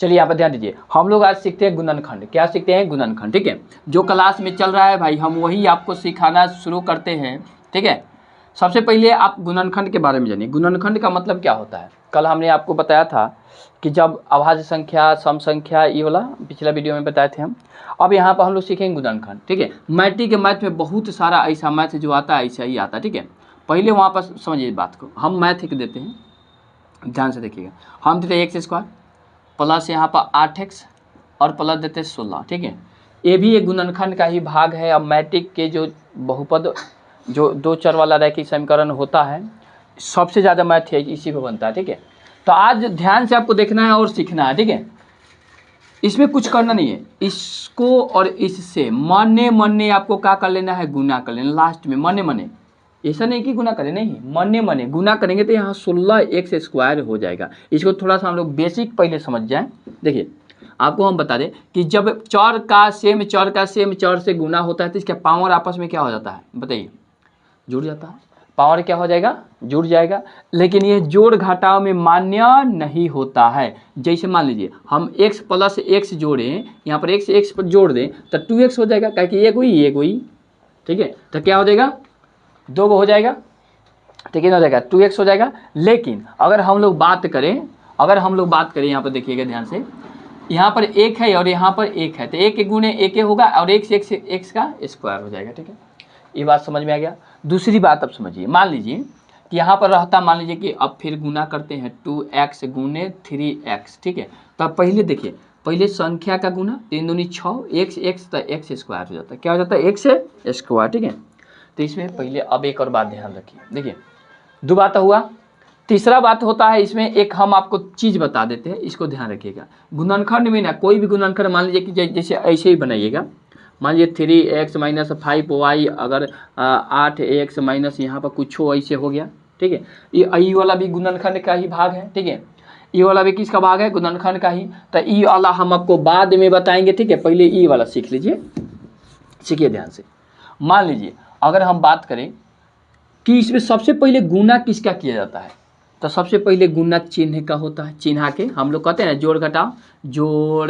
चलिए यहाँ पर ध्यान दीजिए, हम लोग आज सीखते हैं गुणनखंड। क्या सीखते हैं? गुणनखंड। ठीक है, जो क्लास में चल रहा है भाई हम वही आपको सिखाना शुरू करते हैं। ठीक है, सबसे पहले आप गुणनखंड के बारे में जानिए। गुणनखंड का मतलब क्या होता है? कल हमने आपको बताया था कि जब अभाज्य संख्या, सम संख्या, ये वाला पिछला वीडियो में बताए थे हम। अब यहाँ पर हम लोग सीखेंगे गुणनखंड। ठीक है, मैट्रिक के मैथ में बहुत सारा ऐसा मैथ जो आता है ऐसा ही आता है। ठीक है, पहले वहाँ पर समझिए बात को। हम मैथ एक देते हैं, ध्यान से देखिएगा। हम देते हैं एक्स स्क्वायर प्लस यहाँ पर 8x और प्लस देते हैं 16। ठीक है, ये भी एक गुणनखंड का ही भाग है। अब मैट्रिक के जो बहुपद, जो दो चर वाला रैखिक समीकरण होता है, सबसे ज़्यादा मैथ है इसी पे बनता है। ठीक है, तो आज ध्यान से आपको देखना है और सीखना है। ठीक है, इसमें कुछ करना नहीं है, इसको और इससे मने मने आपको क्या कर लेना है? गुना कर लेना लास्ट में, मने मने। ऐसा नहीं कि गुना करें, नहीं, मने मने गुना करेंगे तो यहाँ 16x स्क्वायर हो जाएगा। इसको थोड़ा सा हम लोग बेसिक पहले समझ जाएं। देखिए, आपको हम बता दें कि जब चर का सेम चर से गुना होता है तो इसका पावर आपस में क्या हो जाता है? बताइए, जुड़ जाता है। पावर क्या हो जाएगा? जुड़ जाएगा। लेकिन ये जोड़ घटाव में मान्य नहीं होता है। जैसे मान लीजिए हम x प्लस x जोड़ें, यहाँ पर x पर जोड़ दें तो 2x हो जाएगा, क्या कि एक हुई। ठीक है, तो क्या हो जाएगा? 2 हो जाएगा। ठीक है, ना हो जाएगा 2x हो जाएगा। लेकिन अगर हम लोग बात करें यहाँ पर देखिएगा ध्यान से, यहाँ पर 1 है और यहाँ पर 1 है तो 1 गुणे 1 होगा और x का स्क्वायर हो जाएगा। ठीक है, ये बात समझ में आ गया। दूसरी बात अब समझिए, मान लीजिए कि यहाँ पर रहता, मान लीजिए कि अब फिर गुना करते हैं 2x गुने 3x। ठीक है, तो अब पहले देखिए, पहले संख्या का गुना, 3 दूनी 6, x तो x स्क्वायर हो जाता है। क्या हो जाता है? x square. ठीक है, तो इसमें पहले अब एक और बात ध्यान रखिए। देखिए, 2 बात हुआ। तीसरा बात होता है इसमें, एक हम आपको चीज़ बता देते हैं, इसको ध्यान रखिएगा। गुणनखंड में ना कोई भी गुणनखंड मान लीजिए कि जैसे ऐसे ही बनाइएगा। मान लीजिए 3x माइनस 5y, अगर 8x माइनस यहाँ पर कुछ ऐसे हो गया। ठीक है, ये वाला भी गुणनखंड का ही भाग है। ठीक है, ये वाला भी किसका भाग है? गुणनखंड का ही। तो ये वाला हम आपको बाद में बताएंगे। ठीक है, पहले ये वाला सीख लीजिए, सीखिए ध्यान से। मान लीजिए अगर हम बात करें कि इसमें सबसे पहले गुना किसका किया जाता है, तो सबसे पहले गुना चिन्ह का होता है। चिन्ह के हम लोग कहते हैं जोड़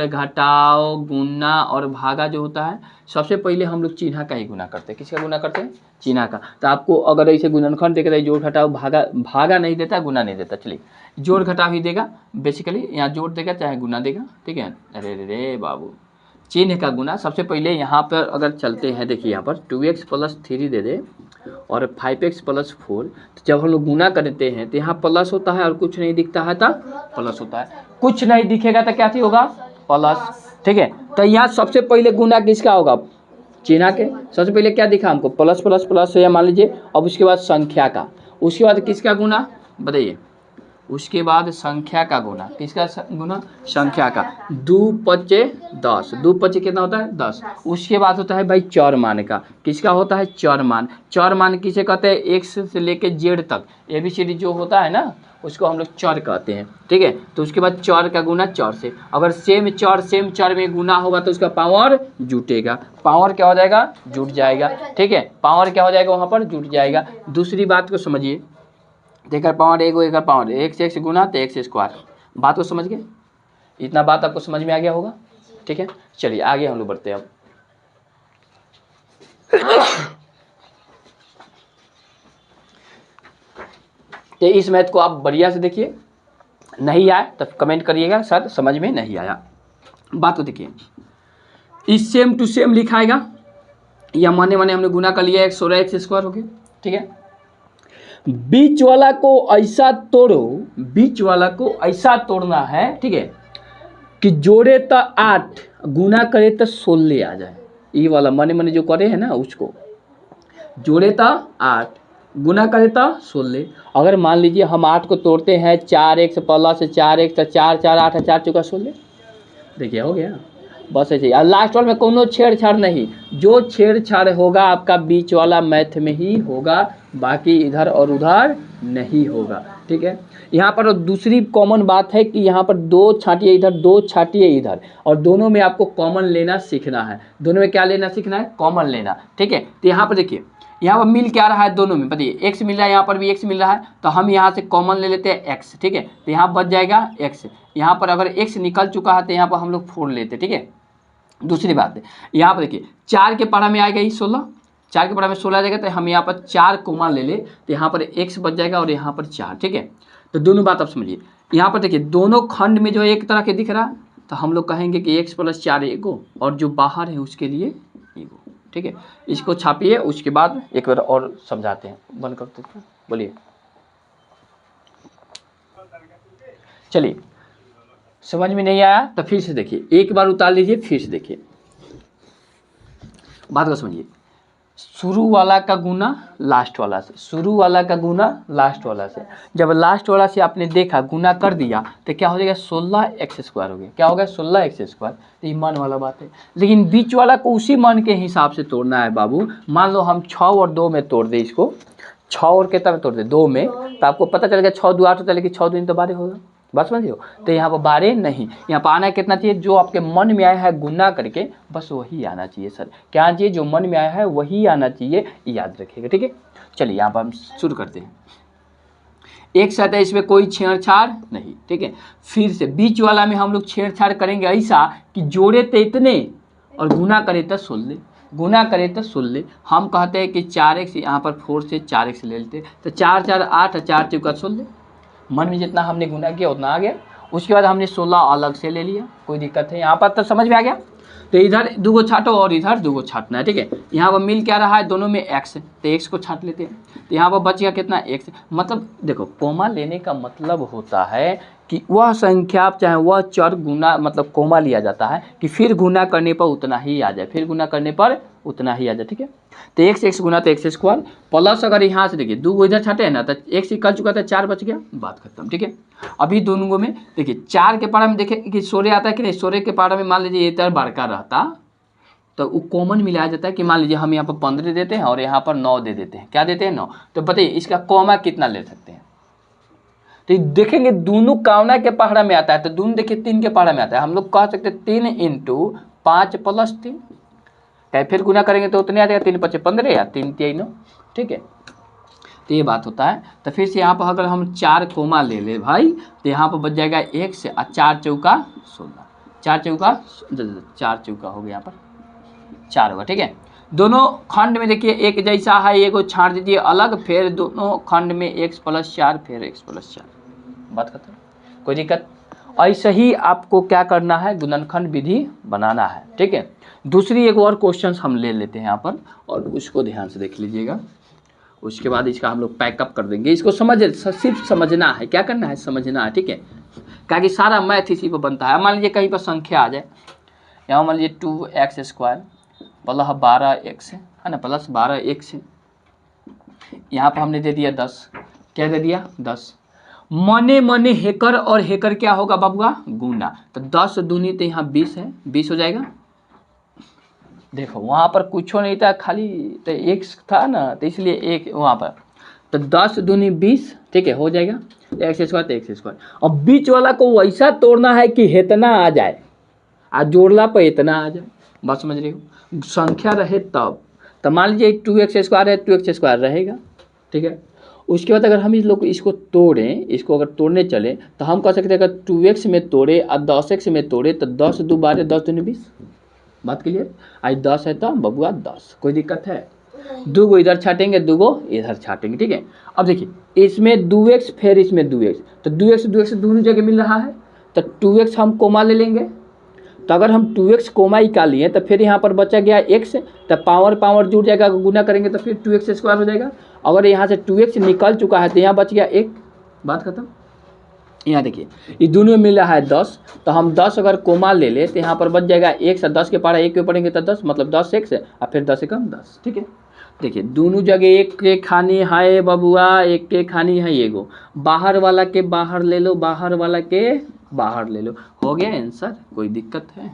घटाओ गुना और भागा जो होता है, सबसे पहले हम लोग चिन्ह का ही गुना करते हैं। किसका गुना करते हैं? चिन्ह का। तो आपको अगर ऐसे गुणनखंड देख रहे, जोड़ घटाओ भागा नहीं देता, गुना नहीं देता। चलिए, जोड़ घटाओ ही देगा बेसिकली, यहाँ जोड़ देगा चाहे गुना देगा। ठीक है, अरे रे बाबू, चिन्ह का गुना सबसे पहले यहाँ पर अगर चलते हैं, देखिए यहाँ पर 2x प्लस 3 दे दे और 5x प्लस 4, तो जब हम लोग गुना करते हैं तो यहाँ प्लस होता है और कुछ नहीं दिखता है तो प्लस होता है। कुछ नहीं दिखेगा तो क्या थी होगा? प्लस। ठीक है, तो यहाँ सबसे पहले गुना किसका होगा? चिन्ह के। सबसे पहले क्या दिखा हमको? प्लस प्लस प्लस या मान लीजिए। अब उसके बाद संख्या का, उसके बाद किसका गुना बताइए? उसके बाद संख्या का गुना। किसका गुना? संख्या का। 2 पचे 10, 2 पचे कितना होता है? 10। उसके बाद होता है भाई चर मान का। किसका होता है? चर मान। चर मान किसे कहते हैं? एक्स से लेके जेड तक ABCD जो होता है ना, उसको हम लोग चर कहते हैं। ठीक है, तो उसके बाद चर का गुना चर से। अगर सेम चर में गुना होगा तो उसका पावर जुटेगा। पावर क्या हो जाएगा? जुट जाएगा। ठीक है, पावर क्या हो जाएगा? वहाँ पर जुट जाएगा। दूसरी बात को समझिए, देखकर पावर एक पावर एक से x गुना तो x स्क्वायर। बात को समझ गए? इतना बात आपको समझ में आ गया होगा। ठीक है, चलिए आगे हम लोग बढ़ते हैं। अब तो इस मैथ को आप बढ़िया से देखिए, नहीं आया तो कमेंट करिएगा सर समझ में नहीं आया। बात को देखिए, इस सेम टू सेम लिखाएगा या माने हमने गुना कर लिया, 16x स्क्वायर हो गया। ठीक है, बीच वाला को ऐसा तोड़ो, बीच वाला को ऐसा तोड़ना है। ठीक है, कि जोड़े तो 8 गुना करे तो 16 आ जाए। ये वाला मने जो करे है ना, उसको जोड़े तो 8 गुना करे तो 16। अगर मान लीजिए हम 8 को तोड़ते हैं, 4x प्लस 4x तो 4 4 8 4 चौका 16। देखिए हो गया, बस ऐसे ही। और लास्ट वाले में कोनो छेड़छाड़ नहीं, जो छेड़छाड़ होगा आपका बीच वाला मैथ में ही होगा, बाकी इधर और उधर नहीं होगा। ठीक है, यहाँ पर दूसरी कॉमन बात है कि यहाँ पर 2 छाटिए इधर, 2 छाटिए इधर, और दोनों में आपको कॉमन लेना सीखना है। दोनों में क्या लेना सीखना है? कॉमन लेना। ठीक है, तो यहाँ पर देखिए, यहाँ पर मिल क्या रहा है दोनों में, बताइए एक्स मिल रहा है, यहाँ पर भी एक्स मिल रहा है, तो हम यहाँ से कॉमन ले लेते हैं एक्स, ठीक है। तो यहाँ बच जाएगा एक्स, यहाँ पर अगर एक्स निकल चुका है तो यहाँ पर हम लोग 4 लेते, ठीक है। दूसरी बात है यहाँ पर देखिए 4 के पढ़ा में आएगा ही 16, 4 के पढ़ा में 16 आ जाएगा, तो हम यहाँ पर 4 कोमा ले ले तो यहाँ पर एक्स बच जाएगा और यहाँ पर 4, ठीक है। तो दोनों बात आप समझिए, यहाँ पर देखिए दोनों खंड में जो एक तरह के दिख रहा है, तो हम लोग कहेंगे कि x + 4 एगो और जो बाहर है उसके लिए एगो, ठीक है। इसको छापिए, उसके बाद एक बार और समझाते हैं, बंद करते हैं, बोलिए। चलिए, समझ में नहीं आया तो फिर से देखिए, एक बार उतार लीजिए, फिर से देखिए, बात को समझिए। शुरू वाला का गुना लास्ट वाला से, शुरू वाला का गुना लास्ट वाला से, जब लास्ट वाला से आपने देखा गुना कर दिया तो क्या हो जाएगा 16x² हो गया, क्या हो गया 16x²। तो ये मन वाला बात है, लेकिन बीच वाला को उसी मन के हिसाब से तोड़ना है बाबू। मान लो हम 6 और 2 में तोड़ दे इसको, 6 और कितना में तोड़ दे 2 में, तो आपको पता चलेगा 6 2 8 होता है, लेकिन 6 2 तो 12 होगा, बस समझिए। तो यहाँ पर 12 नहीं, यहाँ पर आना कितना चाहिए, जो आपके मन में आया है गुना करके बस वही आना चाहिए सर, क्या आना चाहिए, जो मन में आया है वही आना चाहिए, याद रखिएगा, ठीक है। चलिए यहाँ पर हम शुरू करते हैं। एक साथ है, इसमें कोई छेड़छाड़ नहीं, ठीक है। फिर से बीच वाला में हम लोग छेड़छाड़ करेंगे ऐसा कि जोड़े तो इतने और गुना करे तो 16, गुना करे तो 16। हम कहते हैं कि 4x, यहाँ पर 4 से 4x ले लेते, तो 4 4 8, 4 चौका 16, मन में जितना हमने गुना किया उतना आ गया। उसके बाद हमने 16 अलग से ले लिया, कोई दिक्कत है यहाँ पर, तो समझ में आ गया। तो इधर 2 गो छाटो और इधर 2 गो छाटना है, ठीक है। यहाँ पर मिल क्या रहा है, दोनों में x है, तो x को छाट लेते हैं, तो यहाँ पर बच गया कितना x। मतलब देखो, कोमा लेने का मतलब होता है कि वह संख्या चाहे वह चर गुना, मतलब कोमा लिया जाता है कि फिर गुना करने पर उतना ही आ जाए, फिर गुना करने पर उतना ही आ जाए, ठीक है। तो x गुना तो x² प्लस, अगर यहाँ से देखिए 2 गो इधर छाटे हैं ना, तो x निकल चुका था, 4 बच गया, बात खत्म, ठीक है। अभी दोनों में देखिए 4 के पारा में देखिए कि 16 आता है कि नहीं, 16 के पारा में मान लीजिए ये तरह बड़का रहता तो वो कॉमन मिलाया जाता है कि मान लीजिए हम यहाँ पर 15 देते हैं और यहाँ पर 9 दे देते हैं, क्या देते हैं 9। तो बताइए इसका कॉमा कितना ले सकते हैं, तो देखेंगे दोनों कावना के पहाड़ा में आता है, तो दोनों देखिए 3 के पहाड़ा में आता है, हम लोग कह सकते हैं 3 × 5 + 3, क्या फिर गुना करेंगे तो उतने आ जाएगा, 3 × 5 = 15 या 3 × 3 = 9, ठीक है। तो ये बात होता है। तो फिर से यहाँ पर अगर हम 4 कोमा ले ले भाई, तो यहाँ पर बच जाएगा x और 4 चौका 16, 4 चौका हो गया, यहाँ पर 4 होगा, ठीक है। दोनों खंड में देखिए एक जैसा है, एगो छाट दीजिए अलग, फिर दोनों खंड में x + 4 फिर x + 4, बात खत्म, कोई दिक्कत। ऐसे ही आपको क्या करना है, गुणनखंड विधि बनाना है, ठीक है। दूसरी एक और क्वेश्चन हम ले लेते हैं यहाँ पर, और उसको ध्यान से देख लीजिएगा, उसके बाद इसका हम लोग पैकअप कर देंगे। इसको सिर्फ समझना है, क्या करना है, समझना है, ठीक है। क्योंकि सारा मैथ इसी पर बनता है। मान लीजिए कहीं पर संख्या आ जाए, यहाँ मान लीजिए 2x² + 12x है ना, प्लस 12x है, यहाँ पर हमने दे दिया 10, क्या दे दिया 10। मने मने हेकर और हेकर क्या होगा बाबुआ, गुना, तो 10 दूनी तो यहाँ 20 है, 20 हो जाएगा। देखो वहाँ पर कुछ नहीं था, खाली तो x था ना, तो इसलिए एक वहाँ पर, तो 10 दूनी 20, ठीक है, हो जाएगा x² तो x²। अब बीच वाला को वैसा तोड़ना है कि इतना आ जाए, और जोड़ला पर इतना आ जाए, बात समझ रहे हो, संख्या रहे तब। तो मान लीजिए 2x² है, 2x² रहेगा, ठीक है। उसके बाद अगर हम इस लोग इसको तोड़ें, इसको अगर तोड़ने चले तो हम कह सकते हैं अगर 2x में तोड़े और 10x में तोड़े तो 10 2 12, 10 दूनी 20, बात क्लियर। आज 10 है तो बबुआ 10, कोई दिक्कत है। 2 गो इधर छाटेंगे, 2 गो इधर छाटेंगे, ठीक है। अब देखिए इसमें 2x फिर इसमें 2x, तो 2x दोनों जगह मिल रहा है, तो 2x हम कोमा ले लेंगे। तो अगर हम 2x कोमा निकाल लिए तो फिर यहाँ पर बचा गया x, तो पावर जुड़ जाएगा, गुना करेंगे तो फिर 2x² हो जाएगा। अगर यहाँ से 2x निकल चुका है तो यहाँ बच गया 1, बात खत्म। यहाँ देखिए ये दोनों में मिला है 10, तो हम 10 अगर कोमा ले ले तो यहाँ पर बच जाएगा 1 और 10 के पारा 1 के पढ़ेंगे तो 10, मतलब 10x और फिर 10 × 10, ठीक है। देखिए दोनों जगह एक के खानी है बबुआ, एक के खानी है एगो, बाहर वाला के बाहर ले लो, बाहर वाला के बाहर ले लो, हो गया आंसर, कोई दिक्कत है।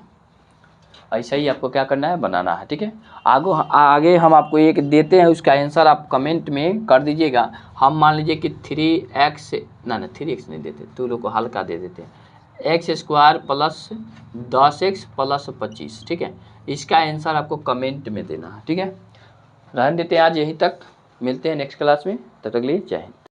ऐसा ही आपको क्या करना है, बनाना है, ठीक है। आगे हम आपको एक देते हैं, उसका आंसर आप कमेंट में कर दीजिएगा। हम मान लीजिए कि 3x ना 3x नहीं देते, तो लोग को हल्का दे देते हैं, x² + 10x + 25, ठीक है। इसका आंसर आपको कमेंट में देना है, ठीक है। रहने देते हैं आज यहीं तक, मिलते हैं नेक्स्ट क्लास में, तब तक के लिए जय हिंद।